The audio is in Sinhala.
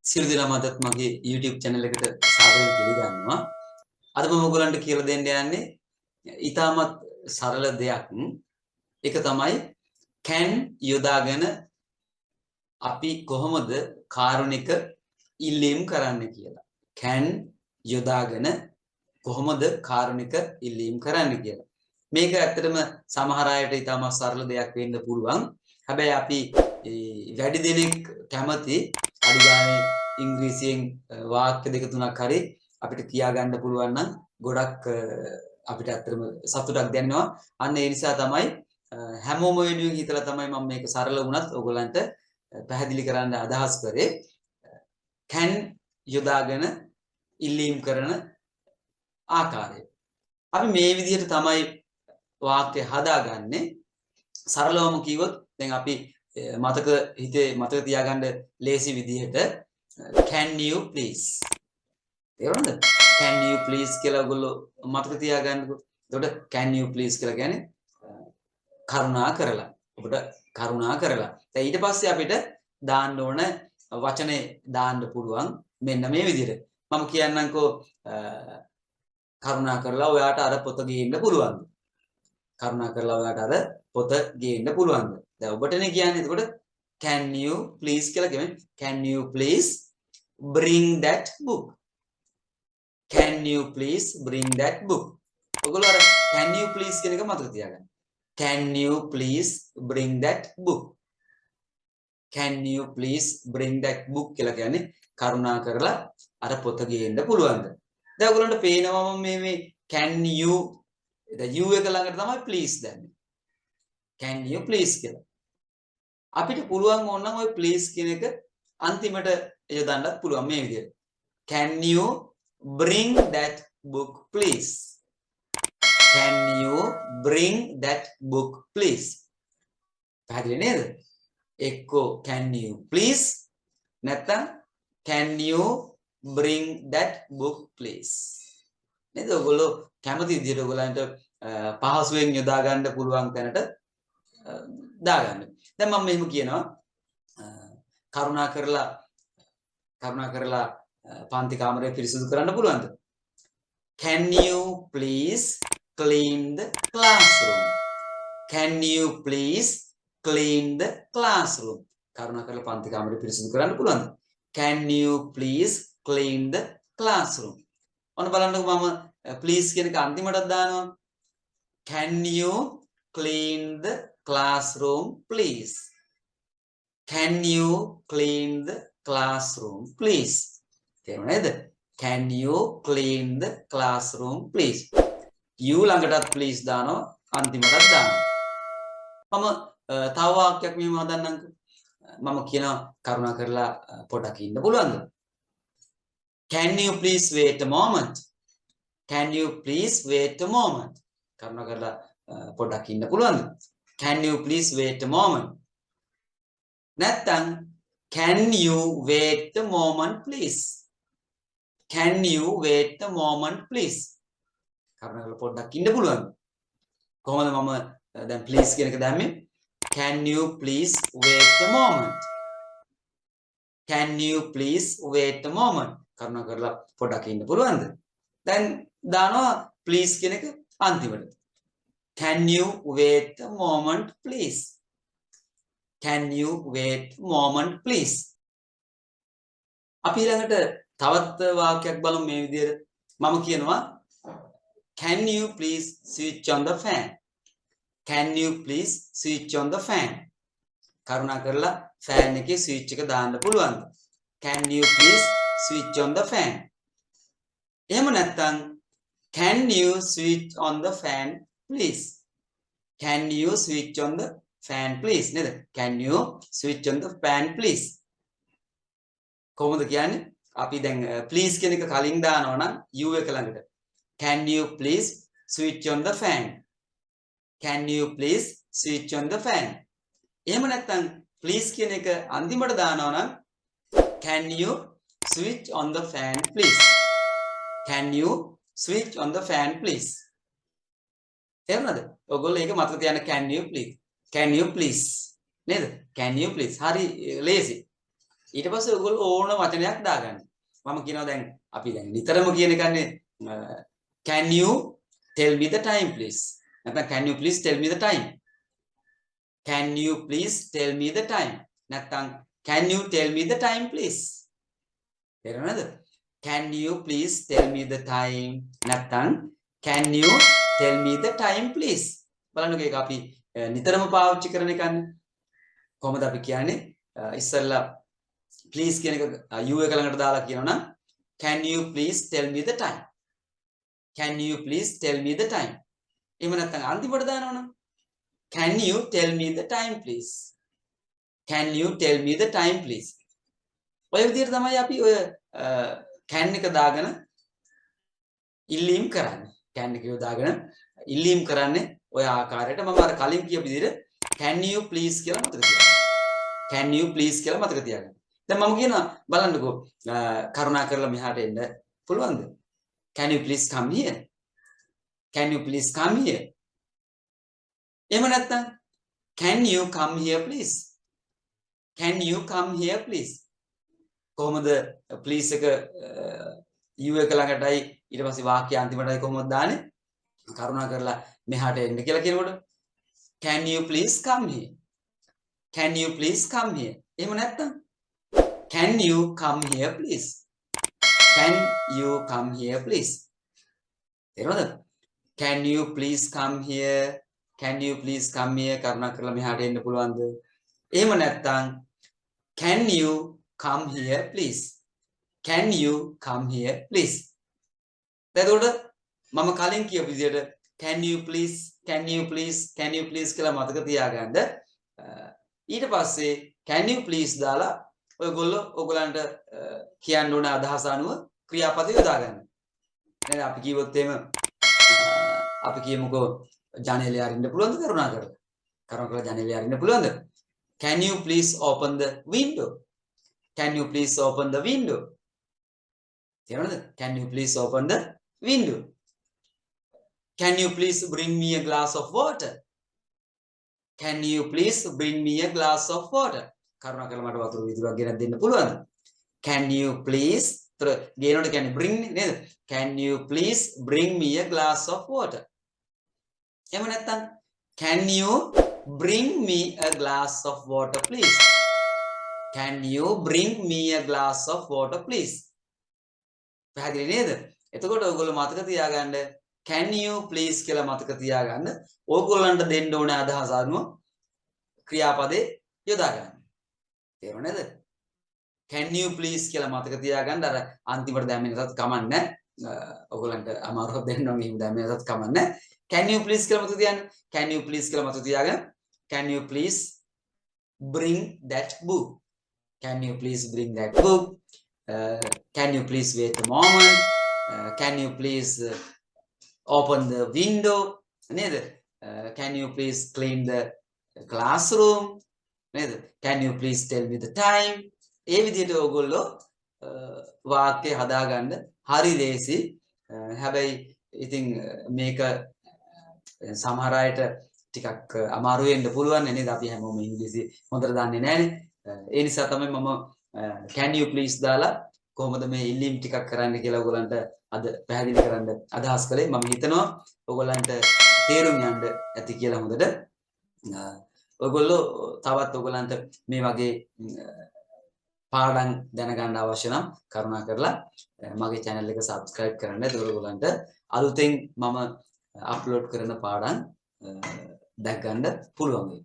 සියලු දෙනා මටත් මගේ YouTube channel එකට සාදරයෙන් පිළිගන්නවා. අද මම ඔයගලන්ට කියලා දෙන්න යන්නේ ඊටමත් සරල දෙයක්. ඒක තමයි can යොදාගෙන අපි කොහොමද කාරුණික ඉල්ලීම් කරන්නේ කියලා. can යොදාගෙන කොහොමද කාරුණික ඉල්ලීම් කරන්නේ කියලා. මේක ඇත්තටම සමහර අයට ඊටමත් සරල දෙයක් වෙන්න පුළුවන්. හැබැයි අපි වැඩි දෙනෙක් කැමති අඩු ගානේ ඉංග්‍රීසියෙන් වාක්‍ය දෙක තුනක් හරි අපිට කියා ගන්න පුළුවන් නම් ගොඩක් අපිට ඇත්තටම සතුටක් දැනෙනවා. අන්න ඒ නිසා තමයි හැමෝම වෙනුවෙන් හිතලා තමයි මම මේක සරල වුණත් ඔයගලන්ට පැහැදිලි කරන්න අදහස් කරේ. can යොදාගෙන ඉල්ලීම් කරන ආකාරය. අපි මේ විදිහට තමයි වාක්‍ය හදාගන්නේ. සරලවම කිව්වොත් දැන් අපි මතක තියාගන්න ලේසි විදිහට can you please තේරුණාද? can you please කියලා ඔයගොල්ලෝ මතක තියාගන්නකො. එතකොට can you please කියලා කියන්නේ කරුණා කරලා. ඔබට කරුණා කරලා. දැන් ඊට පස්සේ අපිට දාන්න ඕන වචනේ දාන්න පුළුවන් මෙන්න මේ විදිහට. මම කියන්නම්කෝ කරුණා කරලා ඔයාට අර පොත ගේන්න පුළුවන්ද? කරුණා කරලා ඔයාට අර පොත ගේන්න පුළුවන්ද? දැන් ඔබටනේ කියන්නේ. එතකොට can you please කියලා කියන්නේ can you please bring that book? Can you please bring that book? ඔයගොල්ලෝ අර can you please කියන එක මතක තියාගන්න. Can you please bring that book? Can you please bring that book කියලා කියන්නේ කරුණා කරලා අර පොත ගේන්න පුළුවන්ද? දැන් ඔයගොල්ලන්ට පේනවා මේ can you you එක ළඟට තමයි please දැම්මේ. Can you please කියලා. අපිට පුළුවන් ඕනනම් ওই please කියන එක අන්තිමට යොදන්නත් පුළුවන් මේ විදිහට. Can you bring that book please? Can you bring that book please? පැහැදිලි නේද? එක්කෝ can you please නැත්නම් can you bring that book please? නේද? ඔයගොල්ලෝ කැමති විදිහට ඔයගලන්ට පහසුවෙන් යොදා ගන්න පුළුවන් තැනට දාගන්න. දැන් මම මෙහෙම කියනවා කරුණා කරලා පන්ති කාමරය පිරිසිදු කරන්න පුළුවන්ද? Can you please clean the classroom? Can you please clean the classroom? කරුණා කරලා පන්ති කාමරය පිරිසිදු කරන්න පුළුවන්ද? Can you please clean the classroom? ඔන්න බලන්නකෝ මම please කියන එක අන්තිමටත් දානවා. Can you clean the classroom please? Can you clean the classroom please? තේරුණා නේද? Can you clean the classroom please? you ළඟටත් please දානවා අන්තිමටත් දානවා. මම තව වාක්‍යයක් මෙහෙම හදන්නම්කෝ. මම කියනවා කරුණා කරලා පොඩක් ඉන්න පුළුවන්ද? Can you please wait a moment? Can you please wait a moment? කරුණා කරලා පොඩක් ඉන්න පුළුවන්ද? Can you please wait a moment? නැත්නම් can you wait a moment please? Can you wait a moment please? කරුණා කරලා පොඩ්ඩක් ඉන්න පුළුවන්ද? කොහොමද මම දැන් please කියන එක දැම්මේ? Can you please wait a moment? Can you please wait a moment? කරුණා කරලා පොඩ්ඩක් ඉන්න පුළුවන්ද? දැන් දානවා please කියන එක අන්තිමට. Can you wait a moment please? Can you wait a moment please? අපි ළඟට තවත් වාක්‍යයක් බලමු මේ විදිහට. මම කියනවා Can you please switch on the fan? Can you please switch on the fan? කරුණා කරලා fan එකේ switch එක දාන්න පුළුවන්ද? Can you please switch on the fan? එහෙම නැත්නම් Can you switch on the fan please? Can you switch on the fan please? නේද? Can you switch on the fan please? කොහොමද කියන්නේ? අපි දැන් please කියන එක කලින් දානවා නම් you එක ළඟට. Can you please switch on the fan? Can you please switch on the fan? එහෙම නැත්නම් please කියන එක අන්තිමට දානවා නම් Can you switch on the fan please? Can you switch on the fan please? තේරුණාද? ඔයගොල්ලෝ ඒක මතක තියාගන්න can you please? Can you please? නේද? Can you please? හරි ලේසි. ඊට පස්සේ ඔයගොල්ලෝ ඕන වචනයක් දාගන්න. මම කියනවා දැන් අපි දැන් නිතරම කියන එකන්නේ can you tell me the time please? නැත්නම් can you please tell me the time? Can you please tell me the time? නැත්නම් can you tell me the time please? තේරුණාද? Can you please tell me the time? නැත්නම් can you tell me the time please? බලන්නකෝ ඒක අපි නිතරම පාවිච්චි කරන එකන්නේ. කොහොමද අපි කියන්නේ? ඉස්සෙල්ලා please කියන එක you එක ළඟට දාලා කියනවනම් can you please tell me the time? Can you please tell me the time? එහෙම නැත්නම් අන්තිමට දානවනම් can you tell me the time please? Can you tell me the time please? ඔය විදිහට තමයි අපි ඔය can එක දාගෙන ඉල්ලීම් කරන්නේ. can එක යොදාගෙන ඉල්ලීම් කරන්නේ ඔය ආකාරයට. මම අර කලින් කියපු විදිහට can you please කියලා මතක තියාගන්න. Can you please කියලා මතක තියාගන්න. දැන් මම කියනවා බලන්නකෝ කරුණා කරලා මෙහාට එන්න පුළුවන්ද? Can you please come here? Can you please come here? එහෙම නැත්නම් can you come here please? Can you come here please? කොහොමද please එක you එක ළඟටයි ඊට පස්සේ වාක්‍ය අන්තිමටයි කොහොමද දාන්නේ? කරුණා කරලා මෙහාට එන්න කියලා කියනකොට can you please come here? Can you please come here? එහෙම නැත්නම් can you come here please? Can you come here please? තේරුණාද? Can you please come here? Can you please come here? කරුණා කරලා මෙහාට එන්න පුළුවන්ද? එහෙම නැත්නම් can you come here please? Can you come here please? එතකොට මම කලින් කියපු විදිහට can you please can you please can you please කියලා මතක තියාගන්න. ඊට පස්සේ can you please දාලා ඔයගොල්ලෝ ඔයගලන්ට කියන්න ඕන අදහස අනුව ක්‍රියාපද යොදා ගන්න. නේද? අපි කිව්වොත් එහෙම අපි කියමුකෝ ජනේලය අරින්න පුළුවන්ද කරුණා කරලා? කරුණා කරලා ජනේලය අරින්න පුළුවන්ද? Can you please open the window? Can you please open the window? තේරුණාද? Can you please open the window? Can you please bring me a glass of water? Can you please bring me a glass of water? කරුණා කරලා මට වතුර විදුරක් ගෙනත් දෙන්න පුළුවන්ද? Can you please ගේනොට කියන්නේ bring නේද? Can you please bring me a glass of water? එහෙම නැත්නම් can you bring me a glass of water please? Can you bring me a glass of water please? පැහැදිලි නේද? එතකොට ඔයගොල්ලෝ මතක තියාගන්න can you please කියලා මතක තියාගන්න. ඕගොල්ලන්ට දෙන්න ඕන අදහස අනුව ක්‍රියාපදේ යොදා ගන්න. තේරුණා නේද? Can you please කියලා මතක තියාගන්න. අර අන්තිමට දැම්මේ නැතත් කමන්නේ නැහැ. ඔයගොල්ලන්ට අමාරුවක් දෙන්න ඕනේ එහෙම දැම්මේ නැතත් කමන්නේ නැහැ. Can you please කියලා මතක තියාගන්න. Can you please කියලා මතක තියාගන්න. Can you please bring that book? Can you please bring that book? Can you please wait a moment? Can you please open the window? නේද? Can you please clean the classroom? නේද? Can you please tell me the time? ඒ විදිහට ඔයගොල්ලෝ වාක්‍ය හදාගන්න හරි ලේසි. හැබැයි ඉතින් මේක සමහර අයට ටිකක් අමාරු වෙන්න පුළුවන් නේද? අපි හැමෝම ඉංග්‍රීසි හොඳට දන්නේ නැහැනේ. ඒ නිසා තමයි මම can you please දාලා කොහොමද මේ ඉල්ලීම් ටිකක් කරන්න කියලා ඔයගොල්ලන්ට අද පැහැදිලි කරන්න අදහස් කළේ. මම හිතනවා ඔයගොල්ලන්ට තේරුම් යන්න ඇති කියලා හොඳට. ඔයගොල්ලෝ තවත් ඔයගොල්ලන්ට මේ වගේ පාඩම් දැනගන්න අවශ්‍ය නම් කරුණා කරලා මගේ channel එක subscribe කරන්න. ඒක ඔයගොල්ලන්ට අලුතෙන් මම අප්ලෝඩ් කරන පාඩම් දැක් ගන්න පුළුවන් වෙයි.